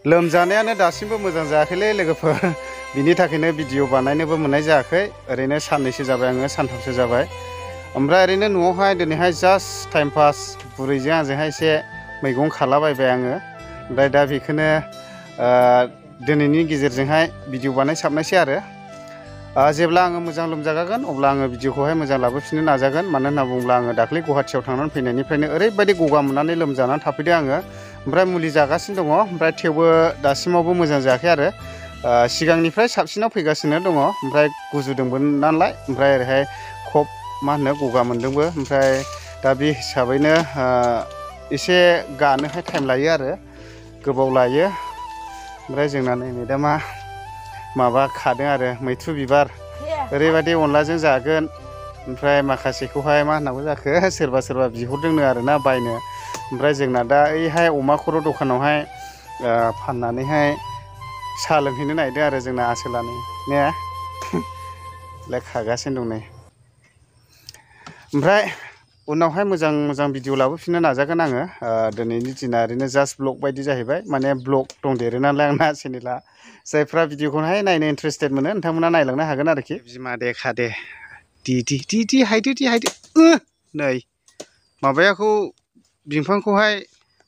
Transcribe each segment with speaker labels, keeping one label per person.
Speaker 1: लोमजानायानो दासिमबो मोजां जायाखैलै लोगोफोर बिनि थाखायनो भिडिअ बानायनोबो मोननाय जायाखै ओरैनो साननैसो जाबाय आङो सानथामसो जाबाय ओमफ्राय ओरैनो न'आवहाय दिनैहाय जास्ट टाइम पास बुरैजों आंजोंहाय एसे मैगं खालाबायबाय आङो ओमफ्राय दा बेखौनो दिनैनि गेजेरजोंहाय भिडिअ बानायसाबनायसै आरो जेब्ला आङो मोजां लोमजागागोन अब्ला आङो भिडिअखौहाय मोजां लाबोफिननो नाजागोन मानो होनना बुङोब्ला आङो दाख्लै गुवाहाटियाव थांनानै फैनायनिफ्रायनो ओरैबायदि गगा मोननानै लोमजानानै थाफैदों आङो ओमफ्राय मुलि जागासिनो दङ ओमफ्राय थेवबो दासिमावबो मोजां जायाखै आरो सिगांनिफ्राय साबसिनाव फैगासिनो दङ ओमफ्राय गुजुदोंबो नालाय ओमफ्राय ओरैहाय खब मा होनो गगा मोनदोंबो ओमफ्राय दा बे हिसाबैनो एसे गानोहाय टाइम लायो आरो गोबाव लायो ओमफ्राय जोंना नै दा माबा खादों आरो मैथ्रु बिबार ओरैबायदि अनलाजों जागोन ओमफ्राय माखासेखौहाय मा होननांगौ जाखो सोरबा बिहरदोंनो आरोना बायनो ओमफ्राय जोंना दा ओइहाय अमा खर' दखानावहाय फाननानैहाय साहा लोंहैनो नागिरदों आरो जोंना आसोलानो ने खागासिनो दं नै ओमफ्राय उनावहाय मोजां भिडिअ लाबोफिननो नाजागोन आङो दिनैनि दिना ओरैनो जास्ट ब्लग बायदि जाहैबाय माने ब्लग दंदेरो नालाय आंना चेनेला जायफ्रा भिडिअखौहाय नायनो इन्टारेस्टेड मोनो नोंथांमोना नायलांनो हागोन आरोखि बिमा दे खादे दि हायदो नै माबायाखौ बिफांखौहाय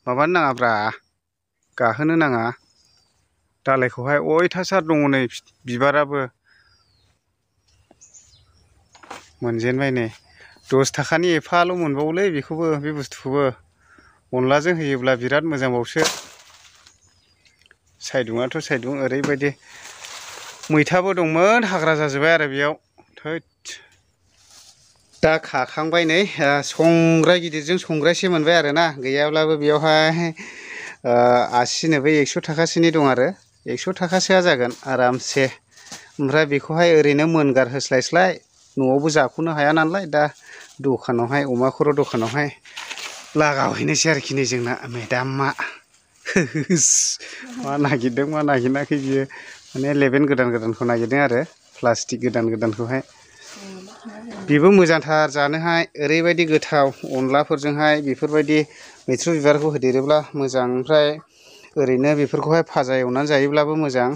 Speaker 1: माबानो नाङाब्रा गाहोनो नाङा दालायखौहाय अयथासार दङ नै बिबाराबो मोनजेनबाय नै 10 थाखानि एफाल' मोनबावोलै बेखौबो बे बुस्थुखौबो अनलाजों होयोब्ला बिराद मोजांबावसो सायदुङाथ' सायदुं ओरैबायदि मैथाबो दंमोन हाग्रा जाजोब्बाय आरो बेयाव थैद दा खाखांबाय नै संग्राय गिदिरजों संग्रायसे मोनबाय आरोना गैयाब्लाबो बेयावहाय आसिनो बै 100 थाखासोनि दं आरो 100 थाखासोआ जागोन आरामसे ओमफ्राय बेखौहाय ओरैनो मोनगार होस्लायस्लाय न'आवबो जाख'नो हाया नालाय दा दखानावहाय अमा खर' दखानावहाय लागावहैनोसै आरोखि नै जोंना मेदामा मा नागिरदों मा नागिराखै बियो माने लेबेन गोदानखौ नागिरदों आरो प्लास्टिक गोदानखौहाय बेबो मोजांथार जानोहाय ओरैबायदि गोथाव अनलाफोरजोंहाय बेफोरबायदि मैथ्रु बिबारखौ होदेरोब्ला मोजां ओमफ्राय ओरैनो बेफोरखौहाय भाजा एवनानै जायोब्लाबो मोजां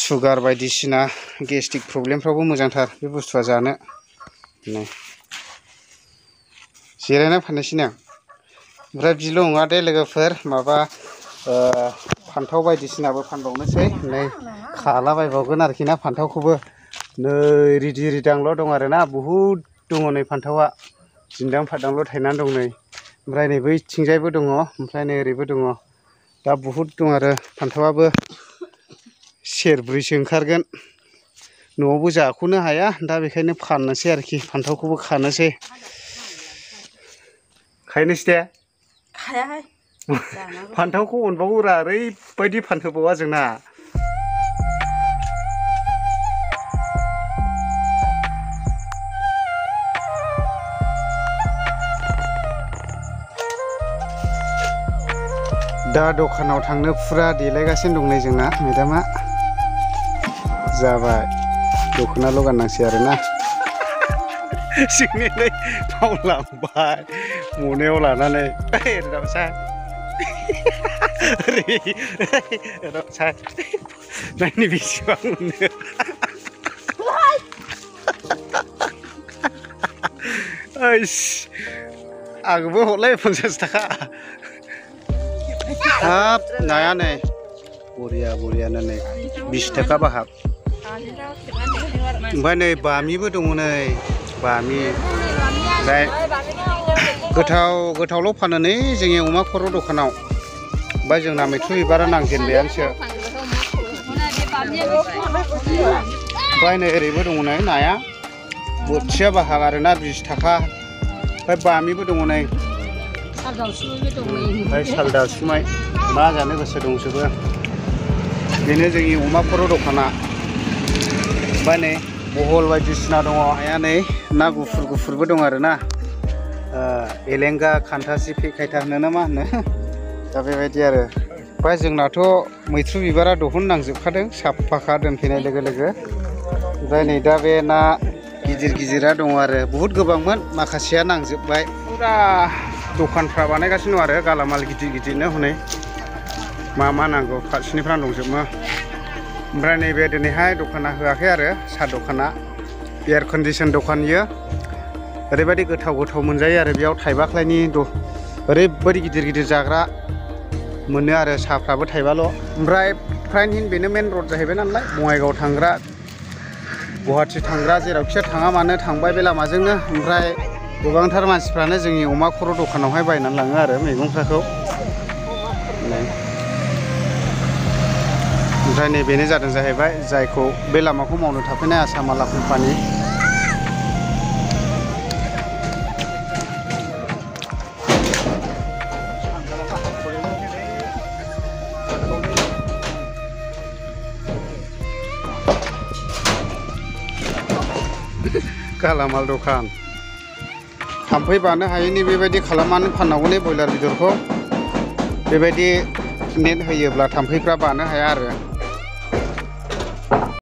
Speaker 1: सुगार बायदिसिना गेस्ट्रिक प्रब्लेमफ्रावबो मोजांथार बे बुस्थुआ जानो नै जिरायना फाननोसैनो ओमफ्राय बिल' नङा दे लोगोफोर माबा फान्थाव बायदिसिनाबो फानबावनोसै नै खालाबायबावगोन आरोखि ना फान्थावखौबो नै रिदि रिदांल' दं आरोना बहुद दङ नै फान्थावा दिन्दां फादांल' थायनानै दं नै ओमफ्राय नै बैथिंजायबो दङ ओमफ्राय नै ओरैबो दङ दा बहुद दं आरो फान्थावाबो सेरब्रैसो ओंखारगोन न'आवबो जाख'नो हाया दा बेखायनो फाननोसै आरोखि फान्थावखौबो खानोसै खायनोसै दे
Speaker 2: खायाहाय
Speaker 1: फान्थावखौ अनबावोरा ओरैबायदि फानहोबावा जोंना दा दखानाव थांनो फुरा देलायगासिनो दं नै जोंना मेदामा जाबाय दख'नाल' गाननांसै आरोना जोंनिलै बावलांबाय मनायाव लानानै नायनो बेसेबां मोनो आंबो हरलाय 50 थाखा हाब नाया नै बरियानो नै 20 थाखा बाहाग ओमफ्राय नै बामिबो दङ नै बामि ओमफ्राय गोथावल' फानो नै जोंनि अमा खर' दखानाव ओमफ्राय जोंना मैथ्रु बिबारा नांजेनबायानोसो ओमफ्राय नै ओरैबो दङ नै नाया बोथिया बाहाग आरोना 20 थाखा ओमफ्राय बामिबो दङ नै ओमफ्राय साल दावसुमाय मा जानो गोसो दंजोबो बेनो जोंनि अमा खर' दखाना ओमफ्राय नै बहल बायदिसिना दङ आया नै ना गुफुरबो दं आरोना एलेंगा खान्थासि फेखायथा होनो ना मा होनो दा बेबायदि आरो ओमफ्राय जोंनाथ' मैथ्रु बिबारा दिहुननांजोबखादों साफाखा दोनफैनाय लोगो ओमफ्राय नै दा बे ना गिदिरा दङ आरो बहुद गोबांमोन माखासेया नांजोबबाय फुरा दखानफ्रा बानायगासिनो दं आरो गालामाल गिदिरनो हनै मा नांगौ फारसेनिफ्राय दंजोबो ओमफ्राय नैबे दिनैहाय दखाना होआखै आरो साहा दखाना एयार कन्डिसन दखान इयो ओरैबायदि गोथाव मोनजायो आरो बेयाव थाइबाख्लायनि ओरैबायदि गिदिर जाग्रा मोनो आरो साहाफ्राबो थाइबाल' ओमफ्राय फ्राइन हिन बेनो मेन रड जाहैबाय नालाय बङाइगाव थांग्रा गुवाहाटि थांग्रा जेरावखि थाङा मानो थांबाय बे लामाजोंनो ओमफ्राय गोबांथार मानसिफ्रानो जोंनि अमा खर' दखानावहाय बायनानै लाङो आरो मैगंफोरखौ ओमफ्राय नैबेनो जादों जाहैबाय जायखौ बे लामाखौ मावनो थाफैनाय आसाम माला कम्पानि गालामाल दखान थाम्फै बानो हायैनि बेबायदि खालामनानै फाननांगौनि ब्रयलार बेदरखौ बेबायदि नेट होयोब्ला थाम्फैफ्रा बानो हाया आरो